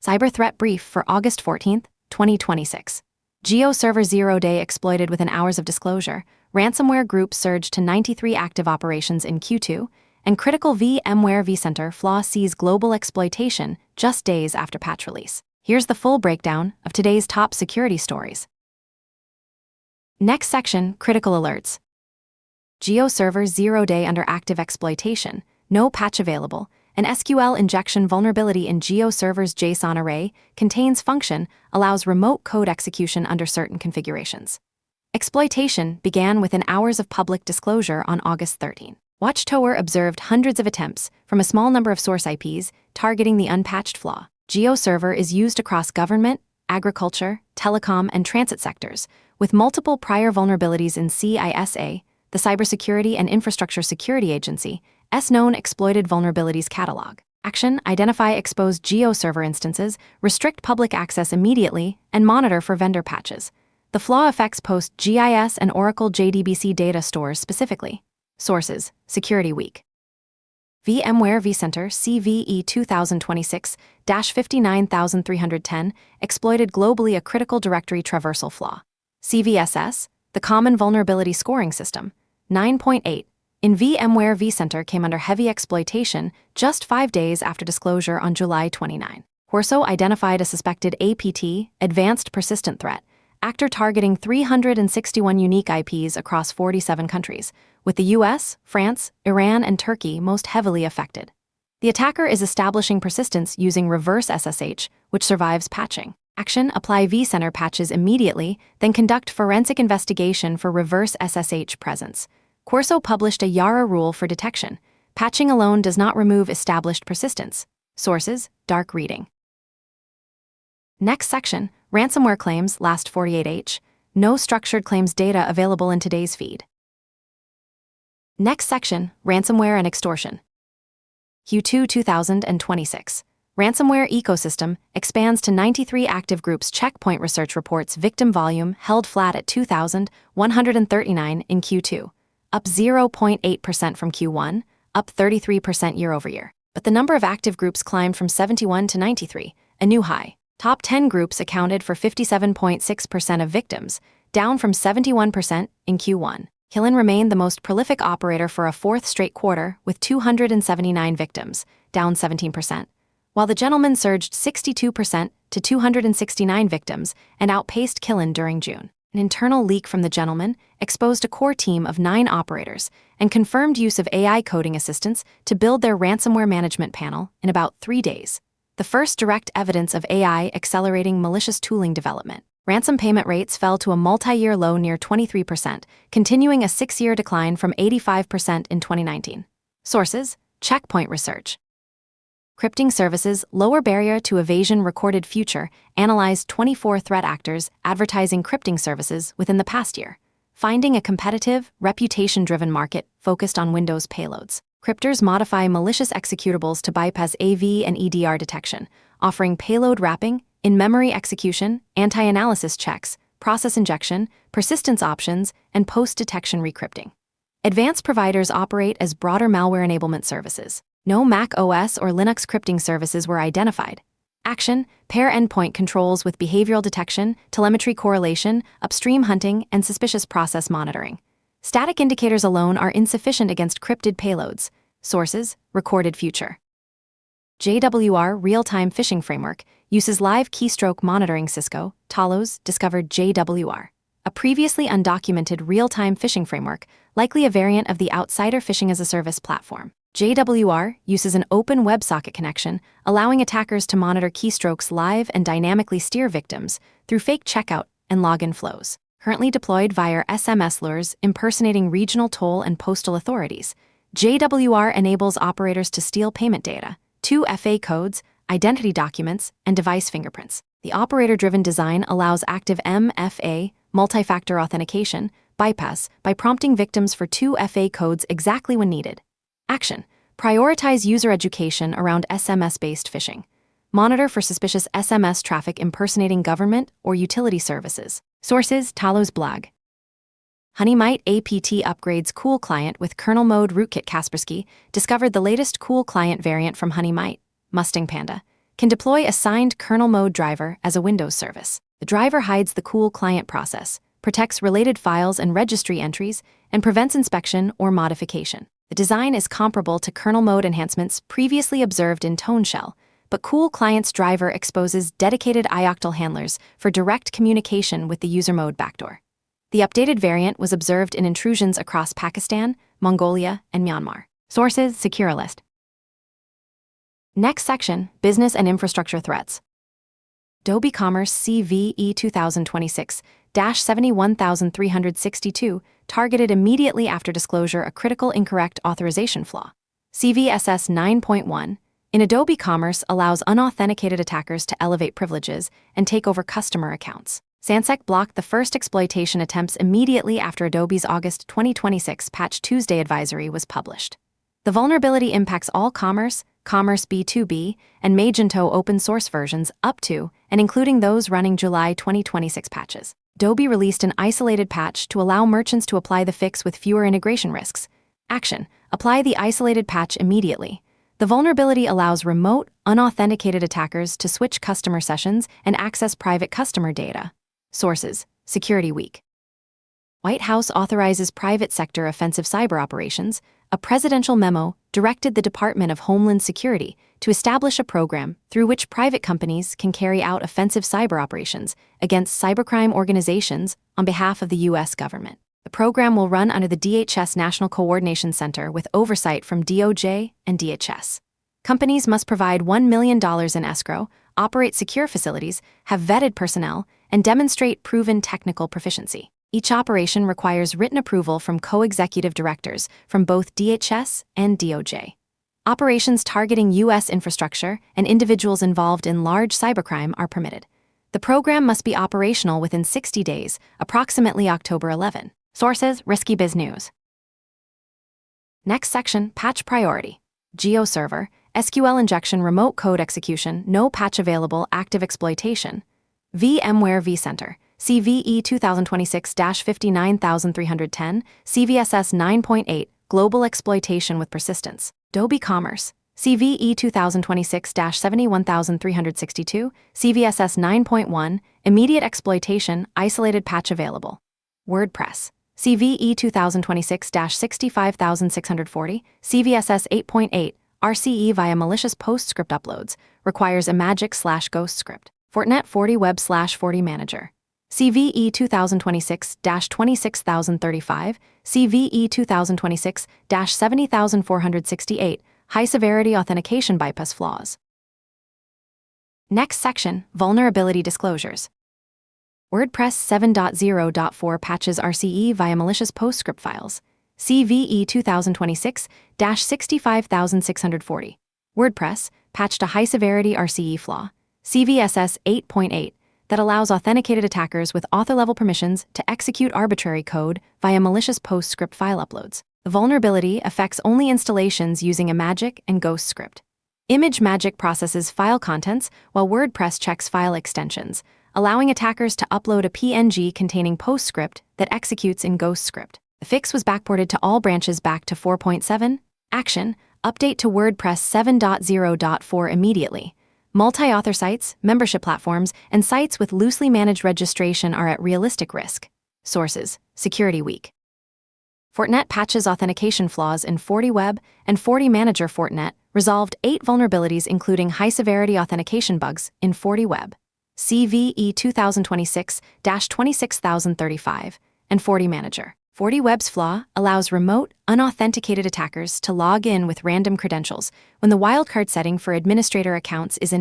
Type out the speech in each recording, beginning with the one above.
Cyber Threat Brief for August 14, 2026. GeoServer 0-day exploited within hours of disclosure. Ransomware group surged to 93 active operations in Q2, and critical VMware vCenter flaw sees global exploitation just days after patch release. Here's the full breakdown of today's top security stories. Next section, critical alerts. GeoServer 0-day under active exploitation, no patch available. An SQL injection vulnerability in GeoServer's JSON array contains function allows remote code execution under certain configurations. Exploitation began within hours of public disclosure on August 13. Watchtower observed hundreds of attempts from a small number of source IPs targeting the unpatched flaw. GeoServer is used across government, agriculture, telecom, and transit sectors, with multiple prior vulnerabilities in CISA, the Cybersecurity and Infrastructure Security Agency, known exploited vulnerabilities catalog. Action: identify exposed GeoServer instances, restrict public access immediately, and monitor for vendor patches. The flaw affects PostGIS and Oracle JDBC data stores specifically. Sources: Security Week. VMware vCenter CVE 2026-59310 exploited globally a critical directory traversal flaw. CVSS, the Common Vulnerability Scoring System, 9.8. In VMware vCenter came under heavy exploitation just 5 days after disclosure on July 29. Corso identified a suspected APT, Advanced Persistent Threat, actor targeting 361 unique IPs across 47 countries, with the US, France, Iran, and Turkey most heavily affected. The attacker is establishing persistence using reverse SSH, which survives patching. Action: apply vCenter patches immediately, then conduct forensic investigation for reverse SSH presence. Corso published a Yara rule for detection. Patching alone does not remove established persistence. Sources: Dark Reading. Next section, ransomware claims last 48H. No structured claims data available in today's feed. Next section, ransomware and extortion. Q2 2026. Ransomware ecosystem expands to 93 active groups. Checkpoint Research reports victim volume held flat at 2,139 in Q2. Up 0.8% from Q1, up 33% year-over-year. But the number of active groups climbed from 71 to 93, a new high. Top 10 groups accounted for 57.6% of victims, down from 71% in Q1. Killin remained the most prolific operator for a fourth straight quarter, with 279 victims, down 17%, while the Gentleman surged 62% to 269 victims and outpaced Killin during June. An internal leak from the Gentleman exposed a core team of 9 operators and confirmed use of AI coding assistants to build their ransomware management panel in about 3 days. The first direct evidence of AI accelerating malicious tooling development. Ransom payment rates fell to a multi-year low near 23%, continuing a 6-year decline from 85% in 2019. Sources: Checkpoint Research. Crypting services, lower barrier to evasion recorded future, analyzed 24 threat actors advertising crypting services within the past year, finding a competitive, reputation-driven market focused on Windows payloads. Cryptors modify malicious executables to bypass AV and EDR detection, offering payload wrapping, in-memory execution, anti-analysis checks, process injection, persistence options, and post-detection recrypting. Advanced providers operate as broader malware enablement services. No Mac OS or Linux crypting services were identified. Action: pair endpoint controls with behavioral detection, telemetry correlation, upstream hunting, and suspicious process monitoring. Static indicators alone are insufficient against cryptid payloads. Sources: Recorded Future. JWR Real-Time Phishing Framework uses live keystroke monitoring. Cisco, Talos discovered JWR, a previously undocumented real-time phishing framework, likely a variant of the Outsider Phishing as a Service platform. JWR uses an open WebSocket connection, allowing attackers to monitor keystrokes live and dynamically steer victims through fake checkout and login flows. Currently deployed via SMS lures impersonating regional toll and postal authorities, JWR enables operators to steal payment data, 2FA codes, identity documents, and device fingerprints. The operator-driven design allows active MFA, multi-factor authentication, bypass by prompting victims for 2FA codes exactly when needed. Action: prioritize user education around SMS-based phishing. Monitor for suspicious SMS traffic impersonating government or utility services. Sources: Talos blog. Honeymite APT upgrades Cool Client with kernel mode rootkit. Kaspersky discovered the latest Cool Client variant from Honeymite, Mustang Panda, can deploy a signed kernel mode driver as a Windows service. The driver hides the cool client process, protects related files and registry entries, and prevents inspection or modification. The design is comparable to kernel mode enhancements previously observed in ToneShell, but Cool Client's driver exposes dedicated ioctl handlers for direct communication with the user mode backdoor. The updated variant was observed in intrusions across Pakistan, Mongolia, and Myanmar. Sources: SecureList. Next section, Business and Infrastructure Threats. Adobe Commerce CVE 2026-71362 targeted immediately after disclosure a critical incorrect authorization flaw. CVSS 9.1 in Adobe Commerce allows unauthenticated attackers to elevate privileges and take over customer accounts. SANSEC blocked the first exploitation attempts immediately after Adobe's August 2026 Patch Tuesday advisory was published. The vulnerability impacts all Commerce, Commerce B2B, and Magento open source versions up to and including those running July 2026 patches. Adobe released an isolated patch to allow merchants to apply the fix with fewer integration risks. Action: apply the isolated patch immediately. The vulnerability allows remote, unauthenticated attackers to switch customer sessions and access private customer data. Sources: Security Week. White House authorizes private sector offensive cyber operations. A presidential memo directed the Department of Homeland Security to establish a program through which private companies can carry out offensive cyber operations against cybercrime organizations on behalf of the U.S. government. The program will run under the DHS National Coordination Center with oversight from DOJ and DHS. Companies must provide $1 million in escrow, operate secure facilities, have vetted personnel, and demonstrate proven technical proficiency. Each operation requires written approval from co-executive directors from both DHS and DOJ. Operations targeting U.S. infrastructure and individuals involved in large cybercrime are permitted. The program must be operational within 60 days, approximately October 11. Sources: Risky Biz News. Next section, Patch Priority. GeoServer, SQL injection, remote code execution, no patch available, active exploitation. VMware vCenter, CVE 2026-59310, CVSS 9.8, global exploitation with persistence. Adobe Commerce, CVE 2026-71362, CVSS 9.1, immediate exploitation, isolated patch available. WordPress, CVE 2026-65640, CVSS 8.8, RCE via malicious PostScript uploads, requires a magic/ghost script. Fortinet 40 Web/40 Manager, CVE 2026-26035, CVE 2026-70468, high-severity authentication bypass flaws. Next section, Vulnerability Disclosures. WordPress 7.0.4 patches RCE via malicious PostScript files, CVE 2026-65640. WordPress patched a high-severity RCE flaw, CVSS 8.8, that allows authenticated attackers with author-level permissions to execute arbitrary code via malicious PostScript file uploads. The vulnerability affects only installations using a magic and ghost script. ImageMagick processes file contents while WordPress checks file extensions, allowing attackers to upload a PNG containing PostScript that executes in ghost script. The fix was backported to all branches back to 4.7. Action: update to WordPress 7.0.4 immediately. Multi-author sites, membership platforms, and sites with loosely managed registration are at realistic risk. Sources: Security Week. Fortinet patches authentication flaws in FortiWeb and FortiManager. Fortinet resolved 8 vulnerabilities including high-severity authentication bugs in FortiWeb, CVE 2026-26035, and FortiManager. FortiWeb's flaw allows remote, unauthenticated attackers to log in with random credentials when the wildcard setting for administrator accounts is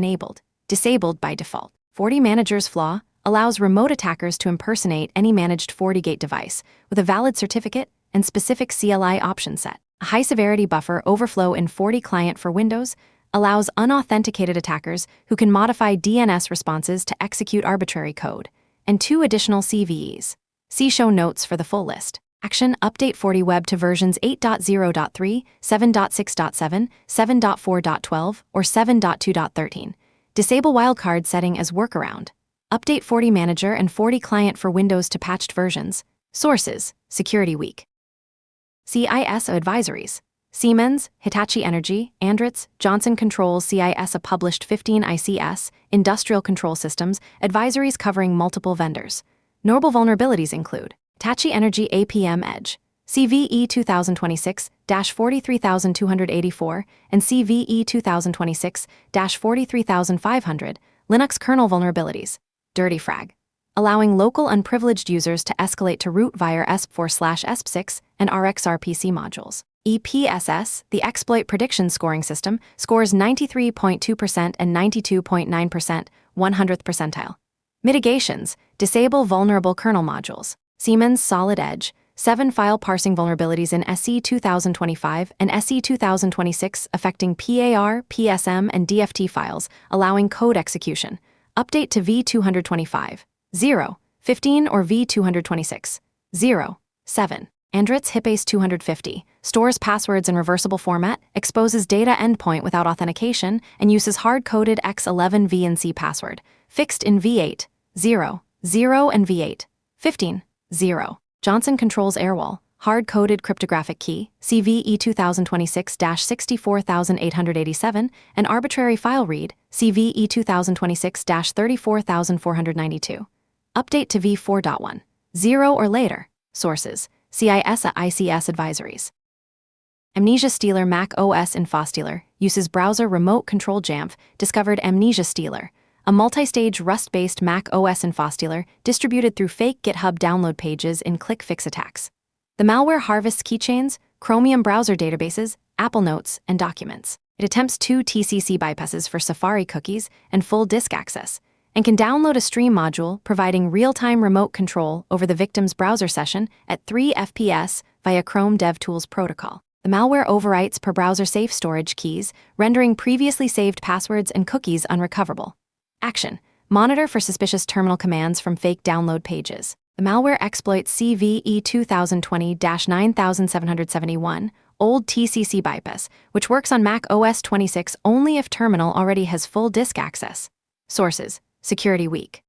disabled by default. FortiManager's flaw allows remote attackers to impersonate any managed FortiGate device with a valid certificate and specific CLI option set. A high-severity buffer overflow in FortiClient for Windows allows unauthenticated attackers who can modify DNS responses to execute arbitrary code, and 2 additional CVEs. See show notes for the full list. Action: update FortiWeb to versions 8.0.3, 7.6.7, 7.4.12, or 7.2.13. Disable wildcard setting as workaround. Update FortiManager and FortiClient for Windows to patched versions. Sources: Security Week. CISO advisories. Siemens, Hitachi Energy, Andritz, Johnson Controls CIS published 15 ICS, Industrial Control Systems, advisories covering multiple vendors. Notable vulnerabilities include Hitachi Energy APM Edge, CVE 2026-43284 and CVE 2026-43500, Linux kernel vulnerabilities. Dirty Frag, allowing local unprivileged users to escalate to root via ESP4/ESP6 and RxRPC modules. EPSS, the exploit prediction scoring system, scores 93.2% and 92.9%, 100th percentile. Mitigations, disable vulnerable kernel modules. Siemens Solid Edge, 7 file parsing vulnerabilities in SE 2025 and SE 2026 affecting PAR, PSM, and DFT files, allowing code execution. Update to V225, 0.15 or V226, 0.7. Andritz HipAce 250, stores passwords in reversible format, exposes data endpoint without authentication, and uses hard-coded X11 V and C password, fixed in V8, 0, 0 and V8, 15, 0. Johnson Controls Airwall, hard-coded cryptographic key, CVE 2026-64887, and arbitrary file read, CVE 2026-34492. Update to V4.1, 0 or later. Sources: CIS ICS advisories. Amnesia Stealer Mac OS Infostealer uses browser remote control Jamf, discovered Amnesia Stealer, a multi-stage Rust-based Mac OS Infostealer distributed through fake GitHub download pages in click-fix attacks. The malware harvests keychains, Chromium browser databases, Apple Notes, and documents. It attempts 2 TCC bypasses for Safari cookies and full disk access, and can download a stream module providing real-time remote control over the victim's browser session at 3 FPS via Chrome DevTools protocol. The malware overwrites per browser safe storage keys, rendering previously saved passwords and cookies unrecoverable. Action: monitor for suspicious terminal commands from fake download pages. The malware exploits CVE 2020-9771, old TCC bypass, which works on Mac OS 26 only if terminal already has full disk access. Sources: Security Week.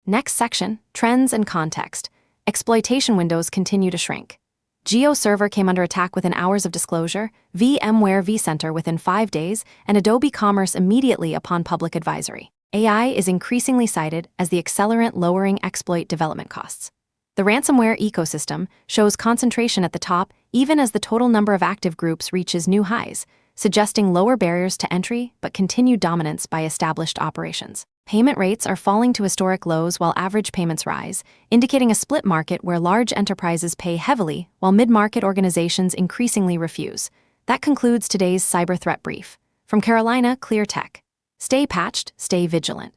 Next section, trends and context. Exploitation windows continue to shrink. GeoServer came under attack within hours of disclosure, VMware vCenter within 5 days, and Adobe Commerce immediately upon public advisory. AI is increasingly cited as the accelerant lowering exploit development costs. The ransomware ecosystem shows concentration at the top even as the total number of active groups reaches new highs, suggesting lower barriers to entry but continued dominance by established operations. Payment rates are falling to historic lows while average payments rise, indicating a split market where large enterprises pay heavily while mid-market organizations increasingly refuse. That concludes today's Cyber Threat Brief. From Carolina Clear Tech. Stay patched, stay vigilant.